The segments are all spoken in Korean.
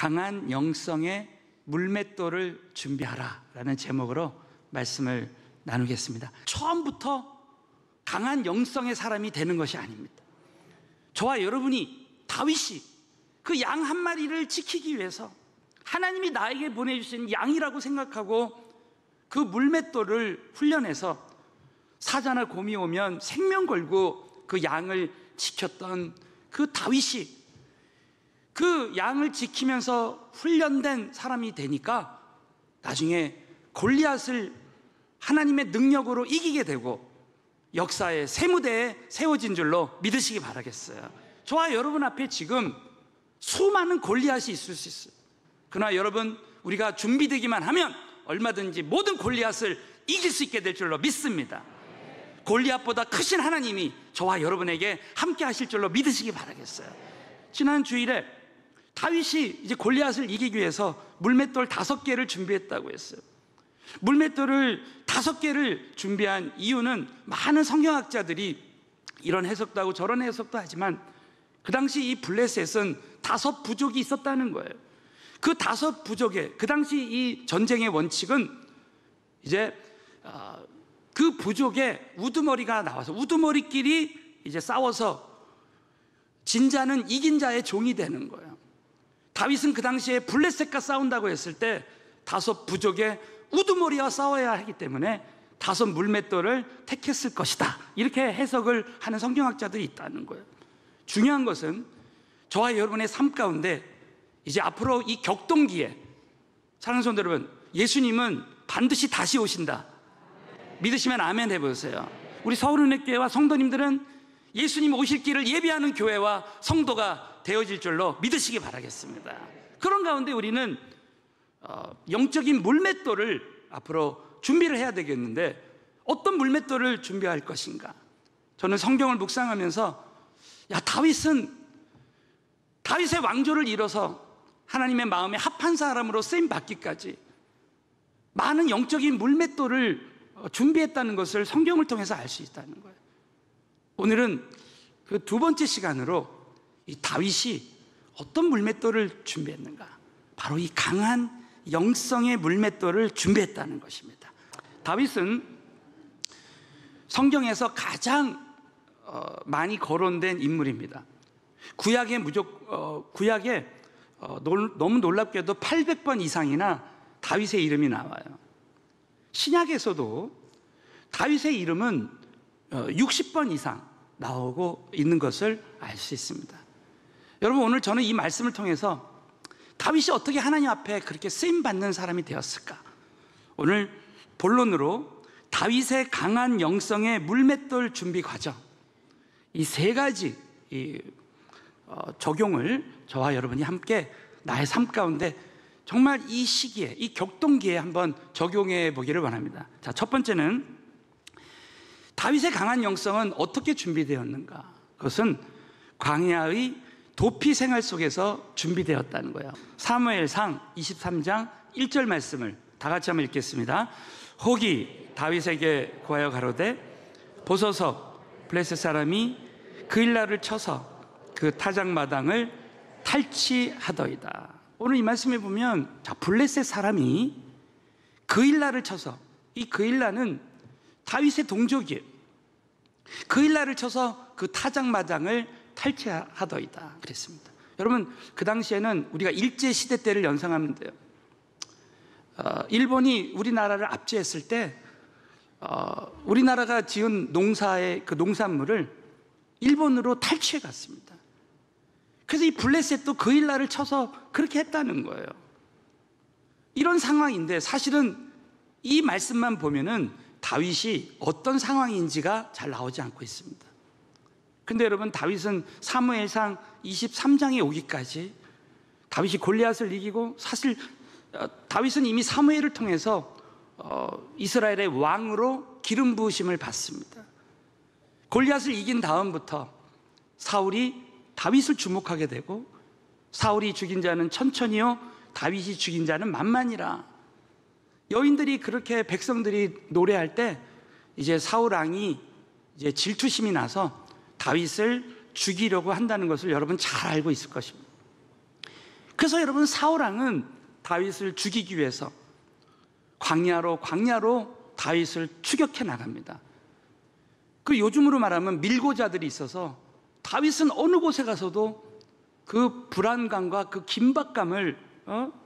강한 영성의 물맷돌을 준비하라 라는 제목으로 말씀을 나누겠습니다. 처음부터 강한 영성의 사람이 되는 것이 아닙니다. 저와 여러분이 다윗이 그 양 한 마리를 지키기 위해서 하나님이 나에게 보내주신 양이라고 생각하고 그 물맷돌을 훈련해서 사자나 곰이 오면 생명 걸고 그 양을 지켰던 그 다윗이 그 양을 지키면서 훈련된 사람이 되니까 나중에 골리앗을 하나님의 능력으로 이기게 되고 역사의 새 무대에 세워진 줄로 믿으시기 바라겠어요. 저와 여러분 앞에 지금 수많은 골리앗이 있을 수 있어요. 그러나 여러분, 우리가 준비되기만 하면 얼마든지 모든 골리앗을 이길 수 있게 될 줄로 믿습니다. 골리앗보다 크신 하나님이 저와 여러분에게 함께 하실 줄로 믿으시기 바라겠어요. 지난 주일에 다윗이 이제 골리앗을 이기기 위해서 물맷돌 5개를 준비했다고 했어요. 물맷돌을 5개를 준비한 이유는 많은 성경학자들이 이런 해석도 하고 저런 해석도 하지만 그 당시 이 블레셋은 5 부족이 있었다는 거예요. 그 5 부족의, 그 당시 이 전쟁의 원칙은 이제 그 부족에 우두머리가 나와서 우두머리끼리 이제 싸워서 진 자는 이긴 자의 종이 되는 거예요. 다윗은 그 당시에 블레셋과 싸운다고 했을 때 5 부족의 우두머리와 싸워야 하기 때문에 5 물맷돌을 택했을 것이다, 이렇게 해석을 하는 성경학자들이 있다는 거예요. 중요한 것은 저와 여러분의 삶 가운데 이제 앞으로 이 격동기에, 사랑하는 성도 여러분, 예수님은 반드시 다시 오신다. 믿으시면 아멘 해보세요. 우리 서울은혜교회와 성도님들은 예수님 오실 길을 예비하는 교회와 성도가 되어질 줄로 믿으시기 바라겠습니다. 그런 가운데 우리는 영적인 물맷돌을 앞으로 준비를 해야 되겠는데 어떤 물맷돌을 준비할 것인가? 저는 성경을 묵상하면서 다윗의 왕조를 이뤄서 하나님의 마음에 합한 사람으로 쓰임받기까지 많은 영적인 물맷돌을 준비했다는 것을 성경을 통해서 알 수 있다는 거예요. 오늘은 그 2번째 시간으로 이 다윗이 어떤 물맷돌을 준비했는가, 바로 이 강한 영성의 물맷돌을 준비했다는 것입니다. 다윗은 성경에서 가장 많이 거론된 인물입니다. 구약에 너무 놀랍게도 800번 이상이나 다윗의 이름이 나와요. 신약에서도 다윗의 이름은 60번 이상 나오고 있는 것을 알 수 있습니다. 여러분, 오늘 저는 이 말씀을 통해서 다윗이 어떻게 하나님 앞에 그렇게 쓰임받는 사람이 되었을까? 오늘 본론으로 다윗의 강한 영성의 물맷돌 준비 과정, 이 3가지 적용을 저와 여러분이 함께 나의 삶 가운데 정말 이 시기에, 이 격동기에 한번 적용해 보기를 원합니다. 자, 첫 번째는 다윗의 강한 영성은 어떻게 준비되었는가? 그것은 광야의 도피 생활 속에서 준비되었다는 거예요. 사무엘상 23장 1절 말씀을 다 같이 한번 읽겠습니다. 혹이 다윗에게 구하여 가로되 보소서, 블레셋 사람이 그일라를 쳐서 그 타작마당을 탈취하더이다. 오늘 이 말씀에 보면, 자, 블레셋 사람이 그일라를 쳐서, 이 그일라는 다윗의 동족이에요. 그일라를 쳐서 그 타작마당을 탈취하더이다 그랬습니다. 여러분, 그 당시에는 우리가 일제시대 때를 연상하면 돼요. 일본이 우리나라를 압제했을 때 우리나라가 지은 농사의 그 농산물을 일본으로 탈취해 갔습니다. 그래서 이 블레셋도 그일라를 쳐서 그렇게 했다는 거예요. 이런 상황인데 사실은 이 말씀만 보면은 다윗이 어떤 상황인지가 잘 나오지 않고 있습니다. 근데 여러분, 다윗은 사무엘상 23장에 오기까지 다윗이 골리앗을 이기고, 사실 다윗은 이미 사무엘을 통해서 이스라엘의 왕으로 기름 부으심을 받습니다. 골리앗을 이긴 다음부터 사울이 다윗을 주목하게 되고, 사울이 죽인 자는 천천히요 다윗이 죽인 자는 만만이라. 여인들이 그렇게 백성들이 노래할 때 이제 사울 왕이 이제 질투심이 나서 다윗을 죽이려고 한다는 것을 여러분 잘 알고 있을 것입니다. 그래서 여러분, 사울 왕은 다윗을 죽이기 위해서 광야로 다윗을 추격해 나갑니다. 그 요즘으로 말하면 밀고자들이 있어서 다윗은 어느 곳에 가서도 그 불안감과 그 긴박감을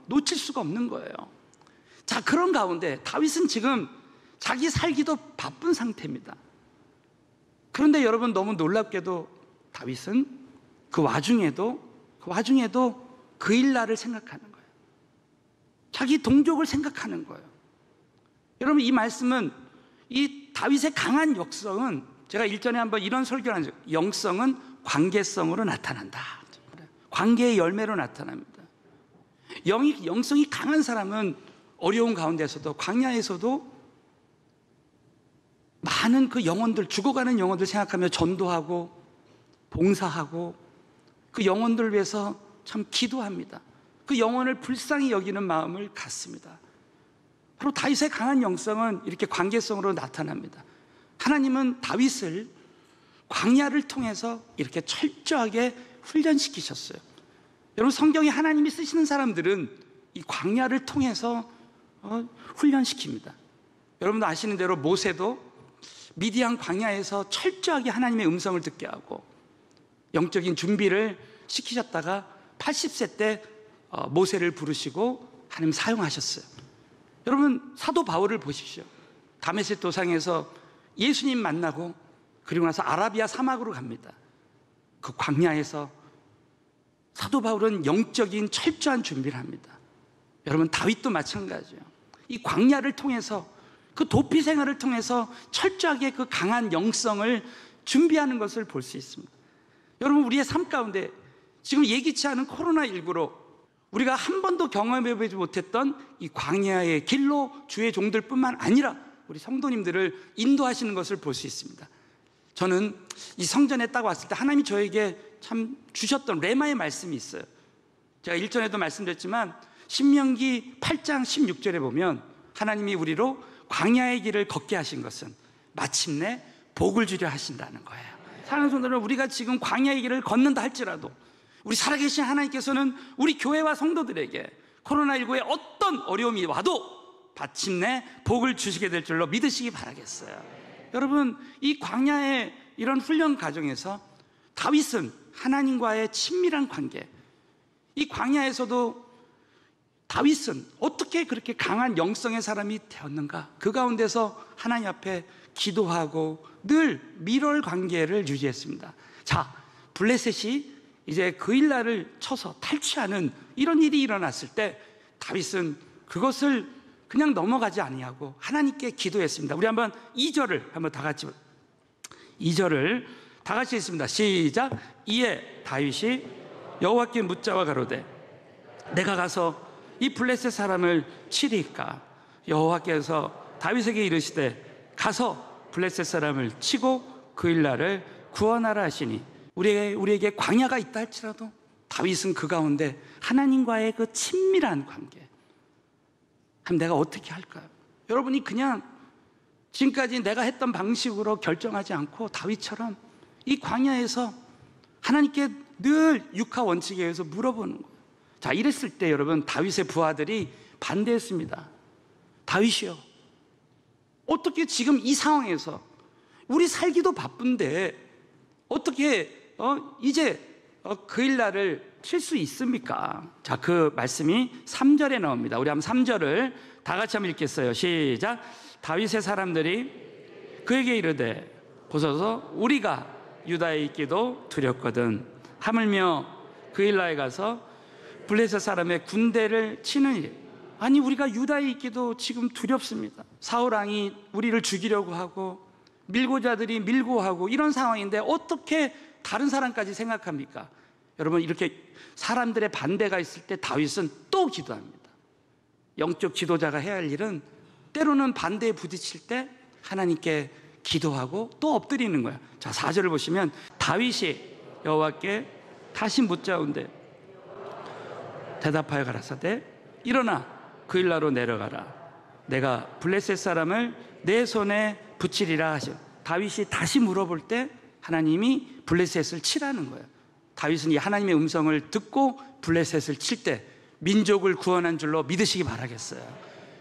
놓칠 수가 없는 거예요. 자, 그런 가운데 다윗은 지금 자기 살기도 바쁜 상태입니다. 그런데 여러분, 너무 놀랍게도 다윗은 그 와중에도 그 일날을 생각하는 거예요. 자기 동족을 생각하는 거예요. 여러분, 이 말씀은, 이 다윗의 강한 역성은, 제가 일전에 한번 이런 설교를 한 적, 영성은 관계성으로 나타난다. 관계의 열매로 나타납니다. 영성이 강한 사람은 어려운 가운데서도, 광야에서도 많은 그 영혼들, 죽어가는 영혼들 생각하며 전도하고 봉사하고 그 영혼들을 위해서 참 기도합니다. 그 영혼을 불쌍히 여기는 마음을 갖습니다. 바로 다윗의 강한 영성은 이렇게 관계성으로 나타납니다. 하나님은 다윗을 광야를 통해서 이렇게 철저하게 훈련시키셨어요. 여러분, 성경에 하나님이 쓰시는 사람들은 이 광야를 통해서 훈련시킵니다. 여러분도 아시는 대로 모세도 미디안 광야에서 철저하게 하나님의 음성을 듣게 하고 영적인 준비를 시키셨다가 80세 때 모세를 부르시고 하나님 사용하셨어요. 여러분, 사도 바울을 보십시오. 다메섹 도상에서 예수님 만나고 그리고 나서 아라비아 사막으로 갑니다. 그 광야에서 사도 바울은 영적인 철저한 준비를 합니다. 여러분, 다윗도 마찬가지예요. 이 광야를 통해서, 그 도피 생활을 통해서 철저하게 그 강한 영성을 준비하는 것을 볼 수 있습니다. 여러분, 우리의 삶 가운데 지금 예기치 않은 코로나19로 우리가 한 번도 경험해보지 못했던 이 광야의 길로 주의 종들뿐만 아니라 우리 성도님들을 인도하시는 것을 볼 수 있습니다. 저는 이 성전에 딱 왔을 때 하나님이 저에게 참 주셨던 레마의 말씀이 있어요. 제가 일전에도 말씀드렸지만 신명기 8장 16절에 보면 하나님이 우리로 광야의 길을 걷게 하신 것은 마침내 복을 주려 하신다는 거예요. 사랑하는 성도들은, 우리가 지금 광야의 길을 걷는다 할지라도 우리 살아계신 하나님께서는 우리 교회와 성도들에게 코로나19에 어떤 어려움이 와도 마침내 복을 주시게 될 줄로 믿으시기 바라겠어요. 여러분, 이 광야의 이런 훈련 과정에서 다윗은 하나님과의 친밀한 관계, 이 광야에서도 다윗은 어떻게 그렇게 강한 영성의 사람이 되었는가? 그 가운데서 하나님 앞에 기도하고 늘 밀월 관계를 유지했습니다. 자, 블레셋이 이제 그 일날을 쳐서 탈취하는 이런 일이 일어났을 때 다윗은 그것을 그냥 넘어가지 아니하고 하나님께 기도했습니다. 우리 한번 2절을 한번 다 같이, 2절을 다 같이 읽습니다. 시작. 이에 다윗이 여호와께 묻자와 가로되 내가 가서 이 블레셋 사람을 치리까? 여호와께서 다윗에게 이르시되 가서 블레셋 사람을 치고 그 일날을 구원하라 하시니, 우리에게 광야가 있다 할지라도 다윗은 그 가운데 하나님과의 그 친밀한 관계, 그럼 내가 어떻게 할까요? 여러분이 그냥 지금까지 내가 했던 방식으로 결정하지 않고 다윗처럼 이 광야에서 하나님께 늘 육하 원칙에 의해서 물어보는 거예요. 자, 이랬을 때 여러분, 다윗의 부하들이 반대했습니다. 다윗이요, 어떻게 지금 이 상황에서 우리 살기도 바쁜데 어떻게 이제 그 일날을 칠 수 있습니까? 자, 그 말씀이 3절에 나옵니다. 우리 한번 3절을 다 같이 한번 읽겠어요. 시작. 다윗의 사람들이 그에게 이르되 보소서 우리가 유다에 있기도 두렵거든 하물며 그 일날에 가서 블레셋 사람의 군대를 치는 일. 아니, 우리가 유다에 있기도 지금 두렵습니다. 사울 왕이 우리를 죽이려고 하고 밀고자들이 밀고 하고 이런 상황인데 어떻게 다른 사람까지 생각합니까? 여러분, 이렇게 사람들의 반대가 있을 때 다윗은 또 기도합니다. 영적 지도자가 해야 할 일은 때로는 반대에 부딪힐 때 하나님께 기도하고 또 엎드리는 거야. 자, 4절을 보시면 다윗이 여호와께 다시 묻자온대 대답하여 가라사대 일어나 그 일나로 내려가라. 내가 블레셋 사람을 내 손에 붙이리라 하셔. 다윗이 다시 물어볼 때 하나님이 블레셋을 치라는 거예요. 다윗은 이 하나님의 음성을 듣고 블레셋을 칠 때 민족을 구원한 줄로 믿으시기 바라겠어요.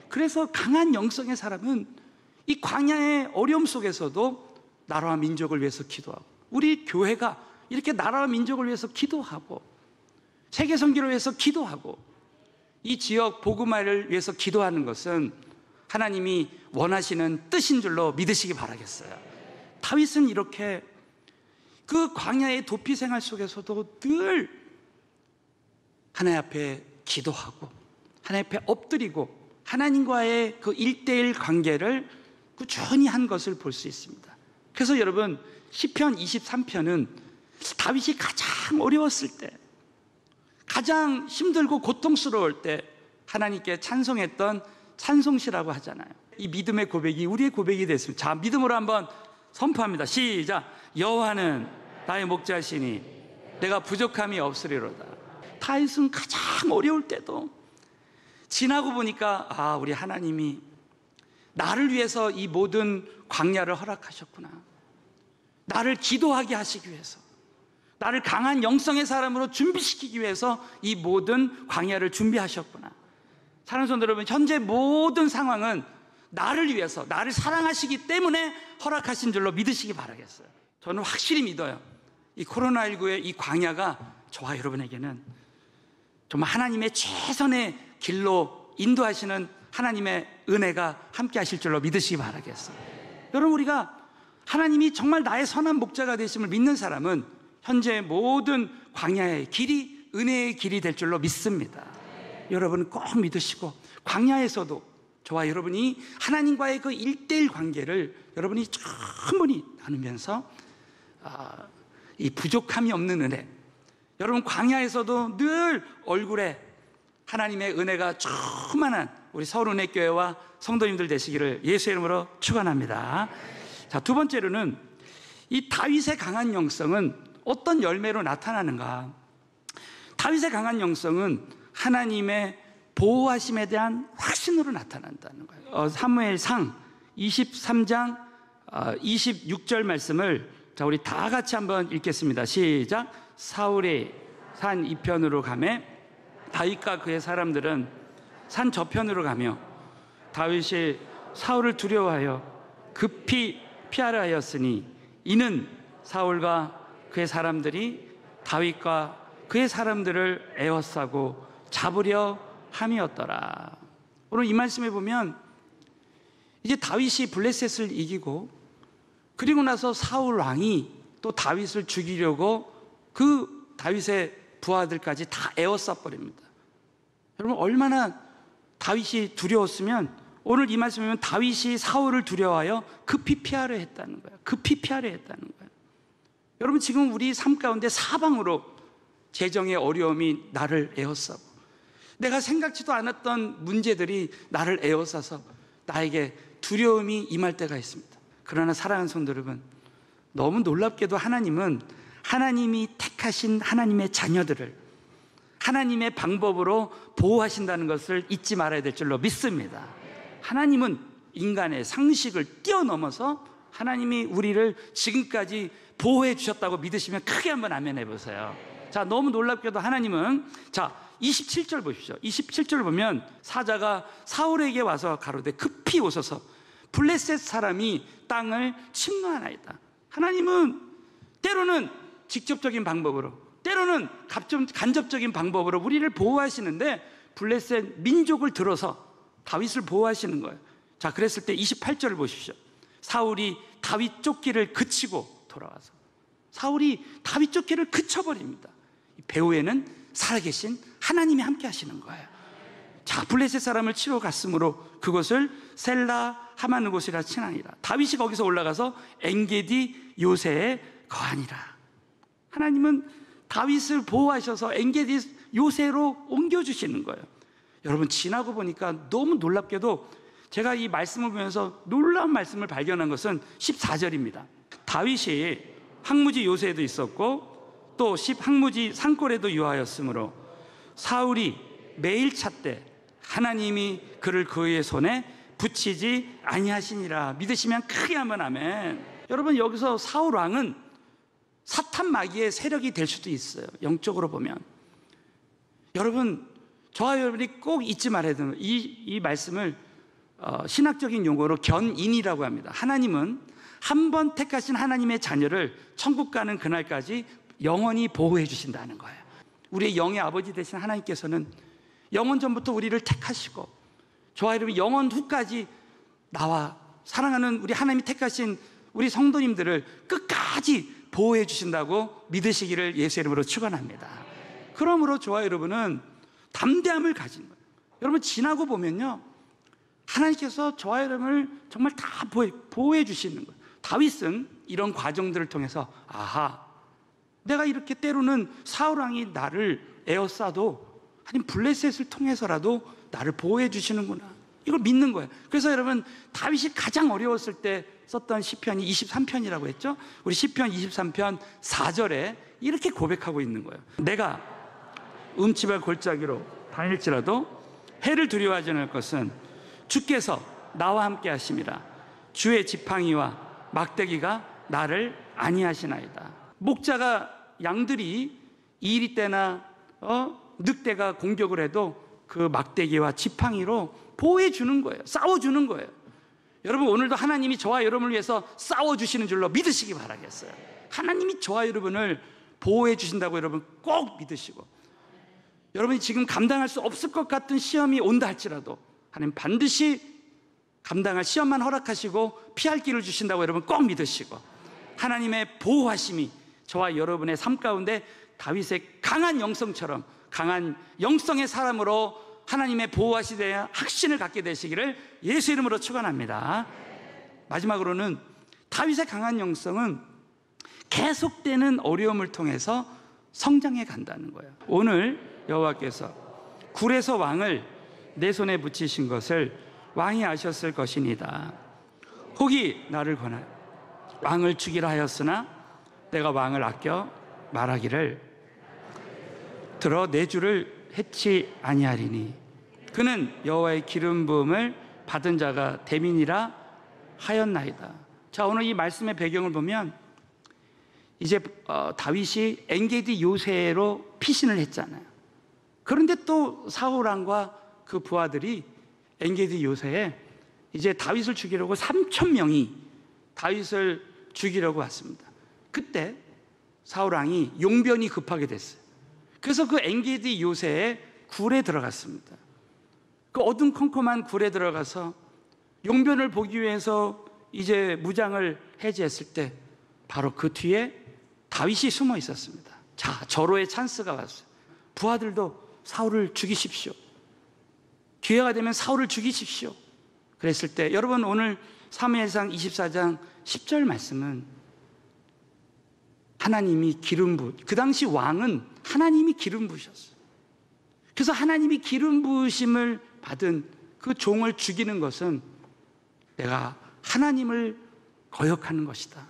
그래서 강한 영성의 사람은 이 광야의 어려움 속에서도 나라와 민족을 위해서 기도하고, 우리 교회가 이렇게 나라와 민족을 위해서 기도하고, 세계 선교를 위해서 기도하고, 이 지역 복음화를 위해서 기도하는 것은 하나님이 원하시는 뜻인 줄로 믿으시기 바라겠어요. 다윗은 이렇게 그 광야의 도피 생활 속에서도 늘 하나님 앞에 기도하고 하나님 앞에 엎드리고 하나님과의 그 1:1 관계를 꾸준히 한 것을 볼 수 있습니다. 그래서 여러분, 시편 23편은 다윗이 가장 어려웠을 때, 가장 힘들고 고통스러울 때 하나님께 찬송했던 찬송시라고 하잖아요. 이 믿음의 고백이 우리의 고백이 됐습니다. 자, 믿음으로 한번 선포합니다. 시작. 여호와는 나의 목자시니 내가 부족함이 없으리로다. 다윗은 가장 어려울 때도 지나고 보니까 우리 하나님이 나를 위해서 이 모든 광야를 허락하셨구나. 나를 기도하게 하시기 위해서, 나를 강한 영성의 사람으로 준비시키기 위해서 이 모든 광야를 준비하셨구나. 사랑하는 성도 여러분, 현재 모든 상황은 나를 위해서, 나를 사랑하시기 때문에 허락하신 줄로 믿으시기 바라겠어요. 저는 확실히 믿어요. 이 코로나19의 이 광야가 저와 여러분에게는 정말 하나님의 최선의 길로 인도하시는 하나님의 은혜가 함께 하실 줄로 믿으시기 바라겠어요. 여러분, 우리가 하나님이 정말 나의 선한 목자가 되심을 믿는 사람은 현재 모든 광야의 길이 은혜의 길이 될 줄로 믿습니다. 여러분 꼭 믿으시고, 광야에서도 저와 여러분이 하나님과의 그 1:1 관계를 여러분이 충분히 나누면서 이 부족함이 없는 은혜, 여러분 광야에서도 늘 얼굴에 하나님의 은혜가 충만한 우리 서울은혜교회와 성도님들 되시기를 예수의 이름으로 축원합니다. 자, 두 번째로는 이 다윗의 강한 영성은 어떤 열매로 나타나는가? 다윗의 강한 영성은 하나님의 보호하심에 대한 확신으로 나타난다는 거예요. 사무엘상 23장 26절 말씀을 자, 우리 다 같이 한번 읽겠습니다. 시작. 사울이 산 이편으로 가매 다윗과 그의 사람들은 산 저편으로 가며 다윗이 사울을 두려워하여 급히 피하려 하였으니 이는 사울과 그의 사람들이 다윗과 그의 사람들을 에워싸고 잡으려 함이었더라. 오늘 이 말씀에 보면 이제 다윗이 블레셋을 이기고, 그리고 나서 사울 왕이 또 다윗을 죽이려고 그 다윗의 부하들까지 다 에워싸 버립니다. 여러분, 얼마나 다윗이 두려웠으면 오늘 이 말씀에 보면 다윗이 사울을 두려워하여 급히 피하려 했다는 거예요. 급히 피하려 했다는 거예요. 여러분, 지금 우리 삶 가운데 사방으로 재정의 어려움이 나를 에워싸고, 내가 생각지도 않았던 문제들이 나를 에워싸서 나에게 두려움이 임할 때가 있습니다. 그러나 사랑하는 성도 여러분, 너무 놀랍게도 하나님은 하나님이 택하신 하나님의 자녀들을 하나님의 방법으로 보호하신다는 것을 잊지 말아야 될 줄로 믿습니다. 하나님은 인간의 상식을 뛰어넘어서 하나님이 우리를 지금까지 보호해 주셨다고 믿으시면 크게 한번 아멘 해보세요. 자, 너무 놀랍게도 하나님은, 자, 27절 보십시오. 27절 보면 사자가 사울에게 와서 가로되 급히 오소서 블레셋 사람이 땅을 침노하나이다. 하나님은 때로는 직접적인 방법으로, 때로는 간접적인 방법으로 우리를 보호하시는데 블레셋 민족을 들어서 다윗을 보호하시는 거예요. 자, 그랬을 때 28절을 보십시오. 사울이 다윗 쫓기를 그치고 돌아와서, 사울이 다윗 쫓기를 그쳐버립니다. 배후에는 살아계신 하나님이 함께 하시는 거예요. 자, 블레셋 사람을 치러 갔으므로 그곳을 셀라 하마느 곳이라 칭하니라. 다윗이 거기서 올라가서 엔게디 요새에 거하니라. 하나님은 다윗을 보호하셔서 엔게디 요새로 옮겨주시는 거예요. 여러분, 지나고 보니까 너무 놀랍게도 제가 이 말씀을 보면서 놀라운 말씀을 발견한 것은 14절입니다. 다윗이 항무지 요새에도 있었고 또 항무지 산골에도 유하였으므로 사울이 매일 찾되 하나님이 그를 그의 손에 붙이지 아니하시니라. 믿으시면 크게 하면 아멘. 여러분, 여기서 사울 왕은 사탄 마귀의 세력이 될 수도 있어요. 영적으로 보면. 여러분, 저와 여러분이 꼭 잊지 말아야 되는 이 말씀을 신학적인 용어로 견인이라고 합니다. 하나님은 한 번 택하신 하나님의 자녀를 천국 가는 그날까지 영원히 보호해 주신다는 거예요. 우리의 영의 아버지 되신 하나님께서는 영원 전부터 우리를 택하시고 저와 여러분 영원 후까지 나와 사랑하는 우리 하나님이 택하신 우리 성도님들을 끝까지 보호해 주신다고 믿으시기를 예수의 이름으로 축원합니다. 그러므로 저와 여러분은 담대함을 가진 거예요. 여러분 지나고 보면요, 하나님께서 저와 여러분을 정말 다 보호해 주시는 거예요. 다윗은 이런 과정들을 통해서 아하, 내가 이렇게 때로는 사울왕이 나를 에워싸도 하나님 블레셋을 통해서라도 나를 보호해 주시는구나, 이걸 믿는 거예요. 그래서 여러분, 다윗이 가장 어려웠을 때 썼던 시편이 23편이라고 했죠. 우리 시편 23편 4절에 이렇게 고백하고 있는 거예요. 내가 음침한 골짜기로 다닐지라도 해를 두려워하지 않을 것은 주께서 나와 함께 하심이라. 주의 지팡이와 막대기가 나를 안위하시나이다. 목자가 양들이 이리 때나 늑대가 공격을 해도 그 막대기와 지팡이로 보호해 주는 거예요. 싸워 주는 거예요. 여러분, 오늘도 하나님이 저와 여러분을 위해서 싸워 주시는 줄로 믿으시기 바라겠어요. 하나님이 저와 여러분을 보호해 주신다고 여러분 꼭 믿으시고, 여러분이 지금 감당할 수 없을 것 같은 시험이 온다 할지라도 하나님 반드시 감당할 시험만 허락하시고 피할 길을 주신다고 여러분 꼭 믿으시고, 하나님의 보호하심이 저와 여러분의 삶 가운데 다윗의 강한 영성처럼 강한 영성의 사람으로 하나님의 보호하시에 대한 확신을 갖게 되시기를 예수 이름으로 축원합니다. 마지막으로는 다윗의 강한 영성은 계속되는 어려움을 통해서 성장해 간다는 거예요. 오늘 여호와께서 굴에서 왕을 내 손에 붙이신 것을 왕이 아셨을 것이니이다. 혹이 나를 권하여 왕을 죽이라 하였으나 내가 왕을 아껴 말하기를 들어 내 주를 해치 아니하리니 그는 여호와의 기름 부음을 받은 자가 대민이라 하였나이다. 자, 오늘 이 말씀의 배경을 보면 이제 다윗이 엔게디 요새로 피신을 했잖아요. 그런데 또 사울왕과 그 부하들이 엔게디 요새에 이제 다윗을 죽이려고 3,000명이 다윗을 죽이려고 왔습니다. 그때 사울왕이 용변이 급하게 됐어요. 그래서 그 엔게디 요새에 굴에 들어갔습니다. 그 어둠컴컴한 굴에 들어가서 용변을 보기 위해서 이제 무장을 해제했을 때 바로 그 뒤에 다윗이 숨어 있었습니다. 자, 절호의 찬스가 왔어요. 부하들도 사울을 죽이십시오. 기회가 되면 사울을 죽이십시오. 그랬을 때 여러분, 오늘 사무엘상 24장 10절 말씀은 하나님이 기름 부, 그 당시 왕은 하나님이 기름 부으셨어요. 그래서 하나님이 기름 부으심을 받은 그 종을 죽이는 것은 내가 하나님을 거역하는 것이다.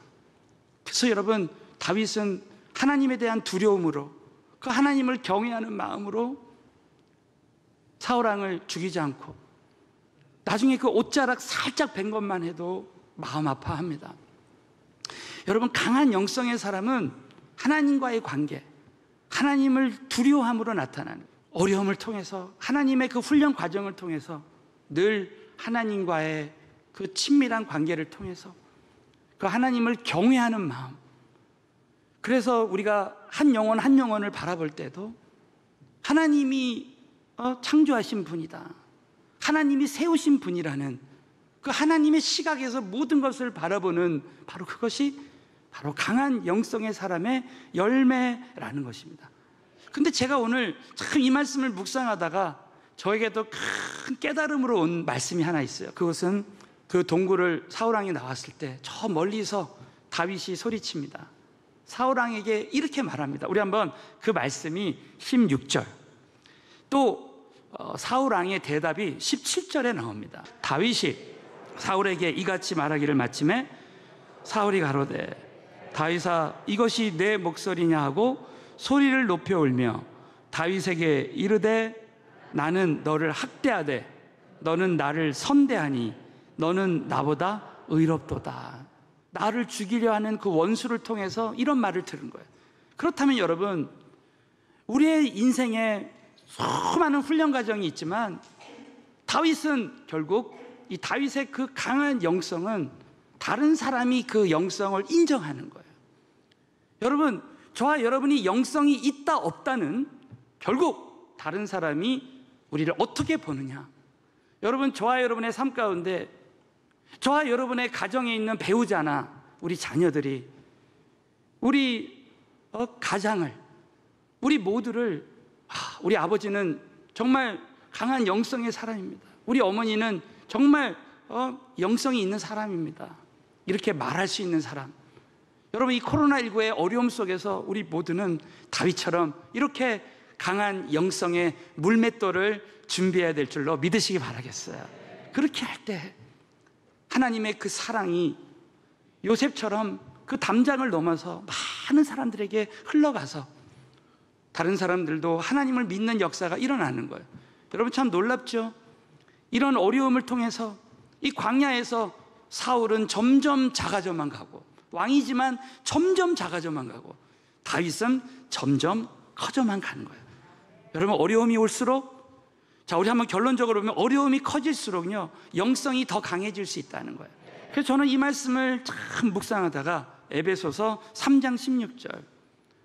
그래서 여러분, 다윗은 하나님에 대한 두려움으로, 그 하나님을 경외하는 마음으로 사울왕을 죽이지 않고 나중에 그 옷자락 살짝 벤 것만 해도 마음 아파합니다. 여러분, 강한 영성의 사람은 하나님과의 관계, 하나님을 두려워함으로 나타나는, 어려움을 통해서 하나님의 그 훈련 과정을 통해서 늘 하나님과의 그 친밀한 관계를 통해서 그 하나님을 경외하는 마음, 그래서 우리가 한 영혼 한 영혼을 바라볼 때도 하나님이 창조하신 분이다, 하나님이 세우신 분이라는 그 하나님의 시각에서 모든 것을 바라보는 바로 그것이 바로 강한 영성의 사람의 열매라는 것입니다. 근데 제가 오늘 참 이 말씀을 묵상하다가 저에게도 큰 깨달음으로 온 말씀이 하나 있어요. 그것은 그 동굴을 사울왕이 나왔을 때 저 멀리서 다윗이 소리칩니다. 사울왕에게 이렇게 말합니다. 우리 한번 그 말씀이 16절, 또 사울왕의 대답이 17절에 나옵니다. 다윗이 사울에게 이같이 말하기를 마침에 사울이 가로되 다윗아, 이것이 내 목소리냐 하고 소리를 높여 울며 다윗에게 이르되 나는 너를 학대하되 너는 나를 선대하니 너는 나보다 의롭도다. 나를 죽이려 하는 그 원수를 통해서 이런 말을 들은 거예요. 그렇다면 여러분, 우리의 인생에 수많은 훈련 과정이 있지만 다윗은 결국 이 다윗의 그 강한 영성은 다른 사람이 그 영성을 인정하는 거예요. 여러분, 저와 여러분이 영성이 있다 없다는 결국 다른 사람이 우리를 어떻게 보느냐. 여러분, 저와 여러분의 삶 가운데, 저와 여러분의 가정에 있는 배우자나 우리 자녀들이 우리 가장을, 우리 모두를 우리 아버지는 정말 강한 영성의 사람입니다, 우리 어머니는 정말 영성이 있는 사람입니다, 이렇게 말할 수 있는 사람. 여러분, 이 코로나19의 어려움 속에서 우리 모두는 다윗처럼 이렇게 강한 영성의 물맷돌을 준비해야 될 줄로 믿으시기 바라겠어요. 그렇게 할 때 하나님의 그 사랑이 요셉처럼 그 담장을 넘어서 많은 사람들에게 흘러가서 다른 사람들도 하나님을 믿는 역사가 일어나는 거예요. 여러분, 참 놀랍죠? 이런 어려움을 통해서 이 광야에서 사울은 점점 작아져만 가고, 왕이지만 점점 작아져만 가고, 다윗은 점점 커져만 가는 거예요. 여러분, 어려움이 올수록, 자, 우리 한번 결론적으로 보면 어려움이 커질수록요 영성이 더 강해질 수 있다는 거예요. 그래서 저는 이 말씀을 참 묵상하다가 에베소서 3장 16절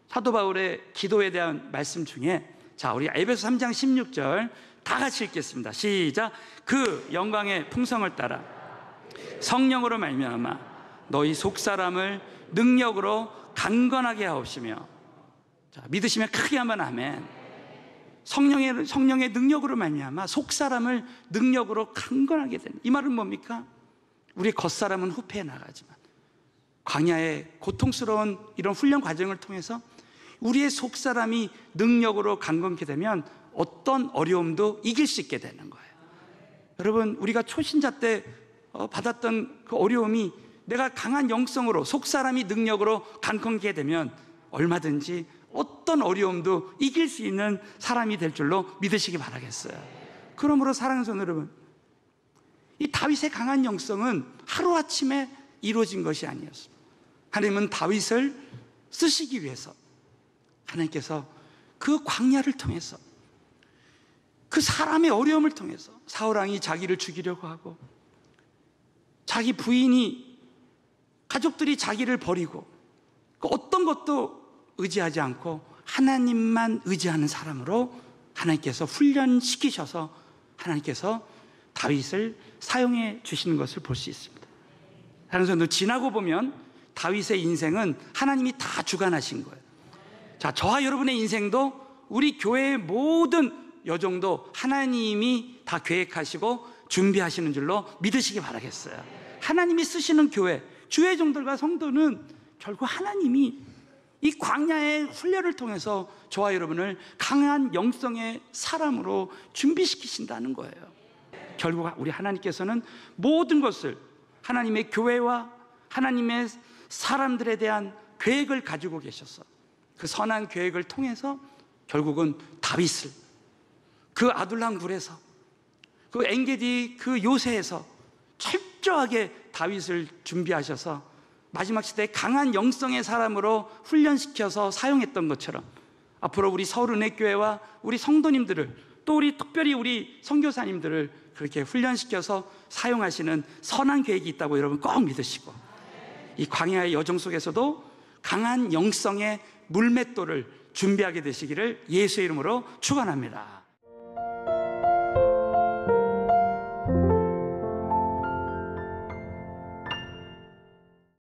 사도 바울의 기도에 대한 말씀 중에, 자, 우리 에베소 3장 16절 다 같이 읽겠습니다. 시작. 그 영광의 풍성을 따라 성령으로 말미암아 너희 속사람을 능력으로 강건하게 하옵시며. 자, 믿으시면 크게 한번 아멘. 성령의 능력으로 말미암아 속사람을 능력으로 강건하게 되는, 이 말은 뭡니까? 우리 겉사람은 후패해 나가지만 광야의 고통스러운 이런 훈련 과정을 통해서 우리의 속사람이 능력으로 강건케 되면 어떤 어려움도 이길 수 있게 되는 거예요. 여러분, 우리가 초신자 때 받았던 그 어려움이 내가 강한 영성으로 속사람이 능력으로 강건케 되면 얼마든지 어떤 어려움도 이길 수 있는 사람이 될 줄로 믿으시기 바라겠어요. 그러므로 사랑하는 성도 여러분, 이 다윗의 강한 영성은 하루아침에 이루어진 것이 아니었습니다. 하나님은 다윗을 쓰시기 위해서 하나님께서 그 광야를 통해서, 그 사람의 어려움을 통해서, 사울왕이 자기를 죽이려고 하고, 자기 부인이, 가족들이 자기를 버리고, 어떤 것도 의지하지 않고 하나님만 의지하는 사람으로 하나님께서 훈련시키셔서 하나님께서 다윗을 사용해 주시는 것을 볼 수 있습니다. 다른 손도 지나고 보면 다윗의 인생은 하나님이 다 주관하신 거예요. 자, 저와 여러분의 인생도, 우리 교회의 모든 여정도 하나님이 다 계획하시고 준비하시는 줄로 믿으시기 바라겠어요. 하나님이 쓰시는 교회, 주의 종들과 성도는 결국 하나님이 이 광야의 훈련을 통해서 저와 여러분을 강한 영성의 사람으로 준비시키신다는 거예요. 결국 우리 하나님께서는 모든 것을, 하나님의 교회와 하나님의 사람들에 대한 계획을 가지고 계셔서 그 선한 계획을 통해서 결국은 다윗을 그 아둘람 굴에서, 그 엔게디 그 요새에서 철저하게 다윗을 준비하셔서 마지막 시대에 강한 영성의 사람으로 훈련시켜서 사용했던 것처럼 앞으로 우리 서울은혜교회와 우리 성도님들을, 또 우리 특별히 우리 선교사님들을 그렇게 훈련시켜서 사용하시는 선한 계획이 있다고 여러분 꼭 믿으시고, 이 광야의 여정 속에서도 강한 영성의 물맷돌을 준비하게 되시기를 예수의 이름으로 축원합니다.